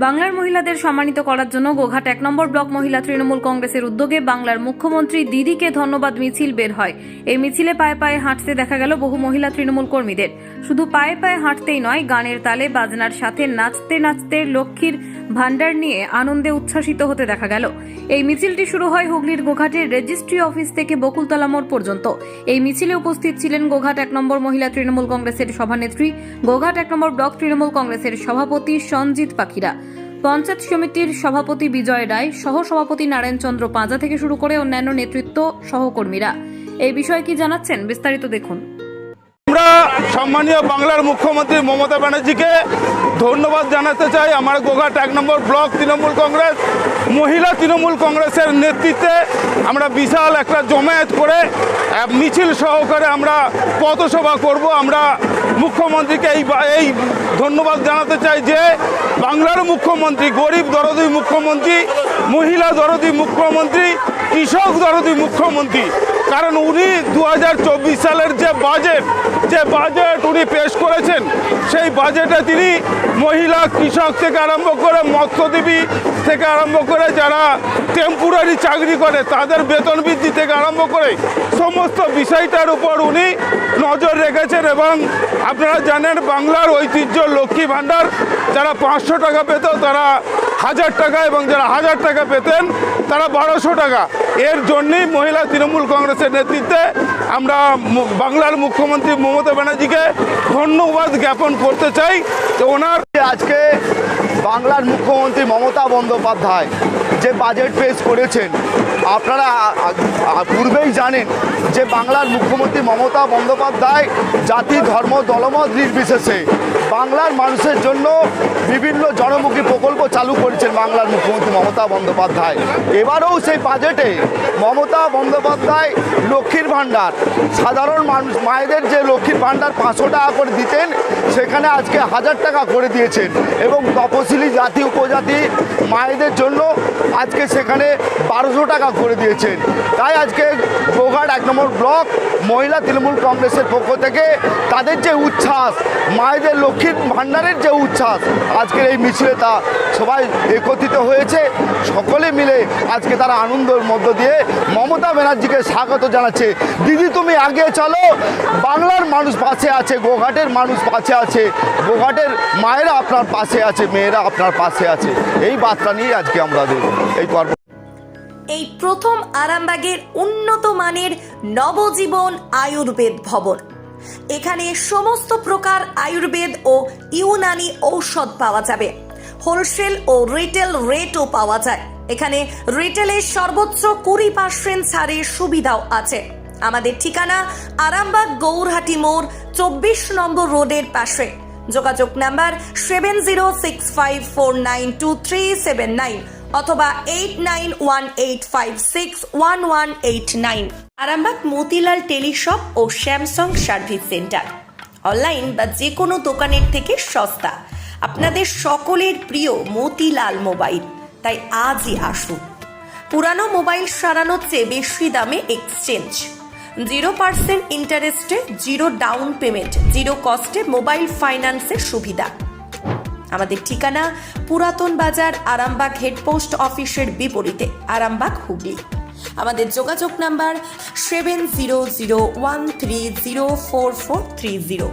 বাংলার মহিলাদের সম্মানিত করার জন্য গোঘাট 1 নম্বর ব্লক মহিলা তৃণমূল কংগ্রেসের উদ্যোগে বাংলার মুখ্যমন্ত্রী দিদিকে ধন্যবাদ মিছিল বের হয়। এই মিছিলে পায়ে পায়ে হাঁটতে দেখা গেল বহু মহিলা তৃণমূল কর্মীদের। শুধু পায়ে পায়ে হাঁটতেই নয়, গানের তালে বাজনার সাথে নাচতে নাচতে লক্ষ্মীর ভান্ডার নিয়ে আনন্দে উচ্ছ্বাসিত হতে দেখা গেল। এই মিছিলটি শুরু হয় হুগলির গোঘাটের রেজিস্ট্রি অফিস থেকে বকুলতলা মোড় পর্যন্ত। এই মিছিলে উপস্থিত ছিলেন গোঘাট 1 নম্বর মহিলা তৃণমূল কংগ্রেসের সভানেত্রী, গোঘাট 1 নম্বর ব্লক তৃণমূল কংগ্রেসের সভাপতি সঞ্জিত পাখিরা, পঞ্চায়েত সমিতির সভাপতি বিজয় রায়, সহ সভাপতি নারায়ণ চন্দ্র পাঁজা থেকে শুরু করে অন্যান্য নেতৃত্ব সহকর্মীরা। এই বিষয়ে কি জানাচ্ছেন বিস্তারিত দেখুন। আমরা সম্মানীয় বাংলার মুখ্যমন্ত্রী মমতা ব্যানার্জিকে ধন্যবাদ জানাতে চাই। আমার গোঘাট 1 নম্বর ব্লক তৃণমূল কংগ্রেস মহিলা তৃণমূল কংগ্রেসের নেতৃত্বে আমরা বিশাল একটা জমায়েত করে মিছিল সহকারে আমরা পথসভা করব। আমরা মুখ্যমন্ত্রীকে এই ধন্যবাদ জানাতে চাই যে বাংলার মুখ্যমন্ত্রী গরিব দরদি মুখ্যমন্ত্রী, মহিলা দরদি মুখ্যমন্ত্রী, কৃষক দরদি মুখ্যমন্ত্রী। কারণ উনি 2024 সালের যে বাজেট উনি পেশ করেছেন, সেই বাজেটে তিনি মহিলা, কৃষক থেকে আরম্ভ করে মৎস্যজীবী থেকে আরম্ভ করে যারা টেম্পোরারি চাকরি করে তাদের বেতন বৃদ্ধি থেকে আরম্ভ করে সমস্ত বিষয়টার উপর উনি নজর রেখেছেন। এবং আপনারা জানেন বাংলার ঐতিহ্য লক্ষ্মী ভাণ্ডার, যারা 500 টাকা পেত তারা 1000 টাকা, এবং যারা 1000 টাকা পেতেন তারা 1200 টাকা। এর জন্যই মহিলা তৃণমূল কংগ্রেসের নেতৃত্বে আমরা বাংলার মুখ্যমন্ত্রী মমতা ব্যানার্জিকে ধন্যবাদ জ্ঞাপন করতে চাই। তো ওনার আজকে বাংলার মুখ্যমন্ত্রী মমতা বন্দ্যোপাধ্যায় যে বাজেট পেশ করেছেন, আপনারা পূর্বেই জানেন যে বাংলার মুখ্যমন্ত্রী মমতা বন্দ্যোপাধ্যায় জাতি, ধর্ম, দলমত নির্বিশেষে বাংলার মানুষের জন্য বিভিন্ন জনমুখী প্রকল্প চালু করেছেন বাংলার মুখ্যমন্ত্রী মমতা বন্দ্যোপাধ্যায়। এবারেও সেই বাজেটে মমতা বন্দ্যোপাধ্যায় লক্ষ্মীর ভাণ্ডার, সাধারণ মানুষ মায়েদের যে লক্ষ্মীর ভাণ্ডার 500 টাকা করে দিতেন সেখানে আজকে 1000 টাকা করে দিয়েছেন, এবং তপশিলি জাতি উপজাতি মায়েদের জন্য আজকে সেখানে 1200 টাকা করে দিয়েছেন। তাই আজকে গোঘাট 1 নম্বর ব্লক মহিলা তৃণমূল কংগ্রেসের পক্ষ থেকে তাদের যে উচ্ছ্বাস, মায়েদের লক্ষ্মীর ভাণ্ডারের যে উচ্ছ্বাস, আজকের এই মিছিলে তা সবাই একত্রিত হয়েছে। সকলে মিলে আজকে তারা আনন্দের মধ্য দিয়ে মমতা ব্যানার্জিকে স্বাগত জানাচ্ছে। দিদি তুমি আগে চলো, বাংলার মানুষ পাশে আছে, গোঘাটের মানুষ পাশে আছে, গোঘাটের মায়েরা আপনার পাশে আছে, মেয়েরা আপনার পাশে আছে। এই বার্তা নিয়ে আজকে আমাদের এই পর্ব। এই প্রথম আরামবাগের উন্নত মানের নবজীবন আয়ুর্বেদ ভবন। এখানে সমস্ত প্রকার আয়ুর্বেদ ও ইউনানি ঔষধ পাওয়া যাবে। হোলসেল ও রিটেল রেটও পাওয়া যায়। এখানে রিটেলের সর্বোচ্চ 20% ছাড়ের সুবিধাও আছে। আমাদের ঠিকানা আরামবাগ গৌরহাটি মোড় 24 নম্বর রোডের পাশে। যোগাযোগ নাম্বার 7065492379 অথবা 8918561189। আরামবাগ মতিলাল টেলিশপ ও স্যামসাং সার্ভিস সেন্টার। অনলাইন বা যে কোনো দোকানের থেকে সস্তা। আপনাদের সকলের প্রিয় মতিলাল মোবাইল। তাই আজই আসুন। পুরানো মোবাইল সারানোর চেয়ে বেশি দামে এক্সচেঞ্জ, 0% ইন্টারেস্টে, 0 ডাউন পেমেন্ট, 0 কস্টে মোবাইল ফাইন্যান্সের সুবিধা। আমাদের ঠিকানা পুরাতন বাজার, আরামবাগ হেডপোস্ট অফিসের বিপরীতে, আরামবাগ হুগলি। আমাদের যোগাযোগ নাম্বার 7001304430।